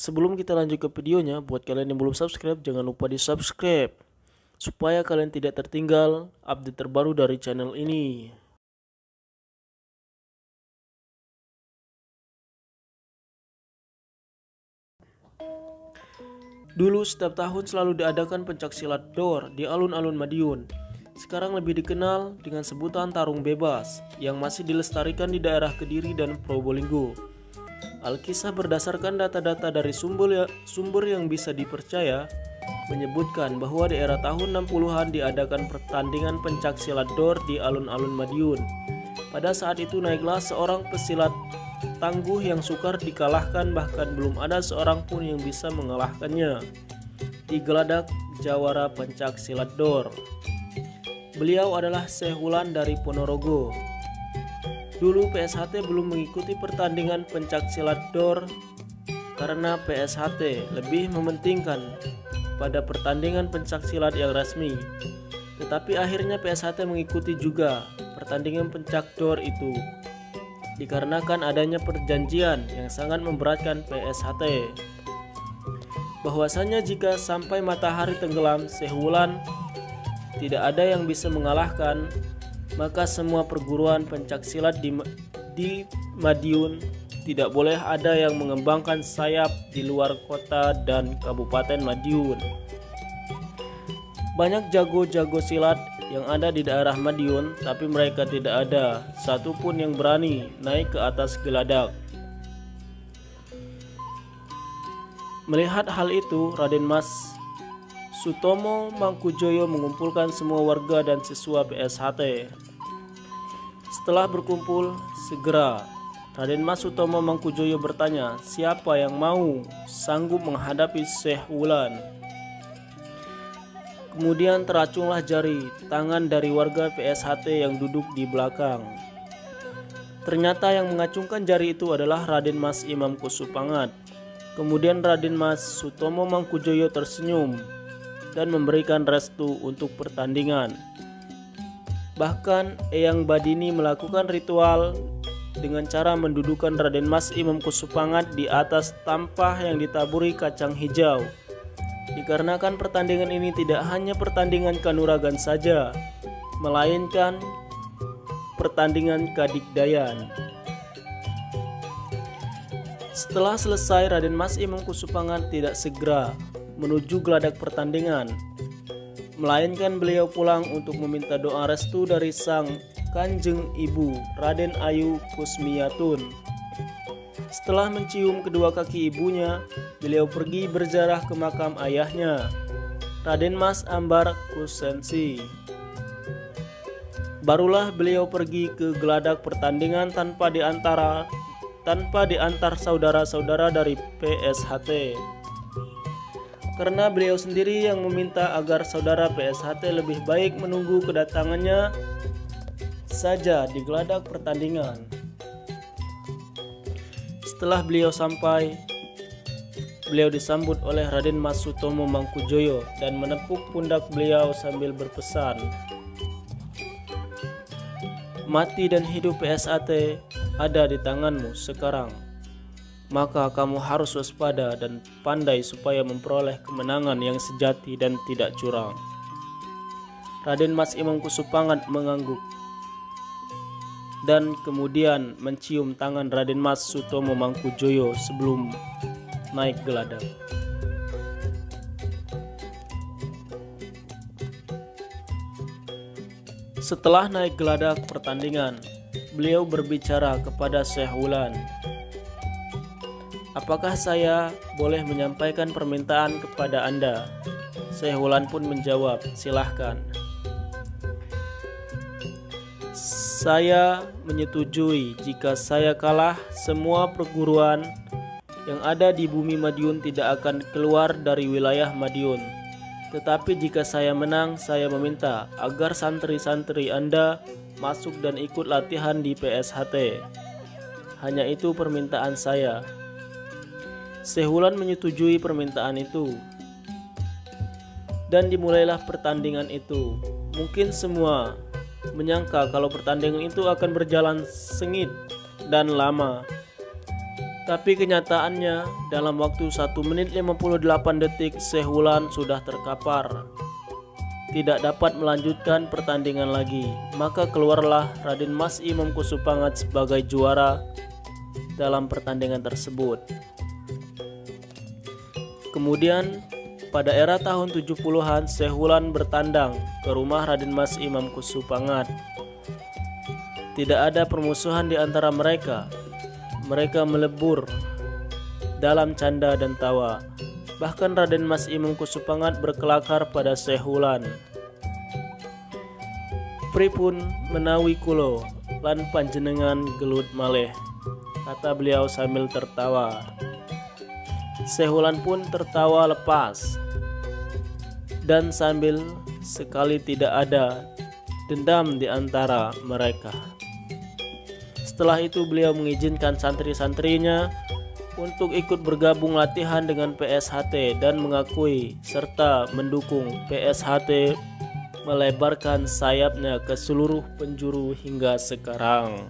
Sebelum kita lanjut ke videonya, buat kalian yang belum subscribe, jangan lupa di subscribe supaya kalian tidak tertinggal update terbaru dari channel ini. Dulu setiap tahun selalu diadakan pencaksilat DOR di alun-alun Madiun. Sekarang lebih dikenal dengan sebutan tarung bebas yang masih dilestarikan di daerah Kediri dan Probolinggo. Alkisah berdasarkan data-data dari sumber yang bisa dipercaya menyebutkan bahwa di era tahun 60-an diadakan pertandingan pencaksilat DOR di alun-alun Madiun. Pada saat itu naiklah seorang pesilat tangguh yang sukar dikalahkan, bahkan belum ada seorang pun yang bisa mengalahkannya di geladak jawara pencaksilat DOR. Beliau adalah Syekh Wulan dari Ponorogo. Dulu PSHT belum mengikuti pertandingan pencaksilat DOR karena PSHT lebih mementingkan pada pertandingan pencaksilat yang resmi. Tetapi akhirnya PSHT mengikuti juga pertandingan pencak DOR itu dikarenakan adanya perjanjian yang sangat memberatkan PSHT bahwasanya jika sampai matahari tenggelam Syekh Wulan tidak ada yang bisa mengalahkan, maka semua perguruan pencaksilat di Madiun tidak boleh ada yang mengembangkan sayap di luar kota dan Kabupaten Madiun. Banyak jago-jago silat yang ada di daerah Madiun, tapi mereka tidak ada satupun yang berani naik ke atas geladak. Melihat hal itu, Raden Mas Sutomo Mangkujoyo mengumpulkan semua warga dan siswa PSHT. Setelah berkumpul, segera Raden Mas Sutomo Mangkujoyo bertanya, siapa yang mau sanggup menghadapi Syekh Wulan? Kemudian teracunglah jari tangan dari warga PSHT yang duduk di belakang. Ternyata yang mengacungkan jari itu adalah Raden Mas Imam Kusupangat. Kemudian Raden Mas Sutomo Mangkujoyo tersenyum dan memberikan restu untuk pertandingan. Bahkan Eyang Badini melakukan ritual dengan cara mendudukan Raden Mas Imam Kusupangat di atas tampah yang ditaburi kacang hijau. Dikarenakan pertandingan ini tidak hanya pertandingan kanuragan saja, melainkan pertandingan kadikdayan. Setelah selesai, Raden Mas Imam Kusupangat tidak segera menuju geladak pertandingan, melainkan beliau pulang untuk meminta doa restu dari sang Kanjeng Ibu Raden Ayu Kusmiyatun. Setelah mencium kedua kaki ibunya, beliau pergi berziarah ke makam ayahnya, Raden Mas Ambar Kusensi. Barulah beliau pergi ke geladak pertandingan tanpa diantar saudara-saudara dari PSHT. Karena beliau sendiri yang meminta agar saudara PSHT lebih baik menunggu kedatangannya saja di geladak pertandingan. Setelah beliau sampai, beliau disambut oleh Raden Mas Sutomo Mangkujoyo dan menepuk pundak beliau sambil berpesan, mati dan hidup PSHT ada di tanganmu sekarang. Maka kamu harus waspada dan pandai supaya memperoleh kemenangan yang sejati dan tidak curang. Raden Mas Imam Kusupangat mengangguk dan kemudian mencium tangan Raden Mas Sutomo Mangkujoyo sebelum naik geladak. Setelah naik geladak pertandingan, beliau berbicara kepada Syekh Wulan, apakah saya boleh menyampaikan permintaan kepada Anda? Syekh Wulan pun menjawab, silahkan. Saya menyetujui jika saya kalah, semua perguruan yang ada di bumi Madiun tidak akan keluar dari wilayah Madiun. Tetapi jika saya menang, saya meminta agar santri-santri Anda masuk dan ikut latihan di PSHT. Hanya itu permintaan saya. Syekh Wulan menyetujui permintaan itu. Dan dimulailah pertandingan itu. Mungkin semua menyangka kalau pertandingan itu akan berjalan sengit dan lama. Tapi kenyataannya dalam waktu 1 menit 58 detik Sehwulan sudah terkapar, tidak dapat melanjutkan pertandingan lagi. Maka keluarlah Raden Mas Imam Kusupangat sebagai juara dalam pertandingan tersebut. Kemudian pada era tahun 70-an Sehwulan bertandang ke rumah Raden Mas Imam Kusupangat. Tidak ada permusuhan di antara mereka. Mereka melebur dalam canda dan tawa. Bahkan Raden Mas Imam Kusupangat berkelakar pada Sehwulan. "Pripun menawi kulo lan panjenengan gelut malih," kata beliau sambil tertawa. Sehwulan pun tertawa lepas dan sambil sekali tidak ada dendam di antara mereka. Setelah itu beliau mengizinkan santri-santrinya untuk ikut bergabung latihan dengan PSHT dan mengakui serta mendukung PSHT melebarkan sayapnya ke seluruh penjuru hingga sekarang.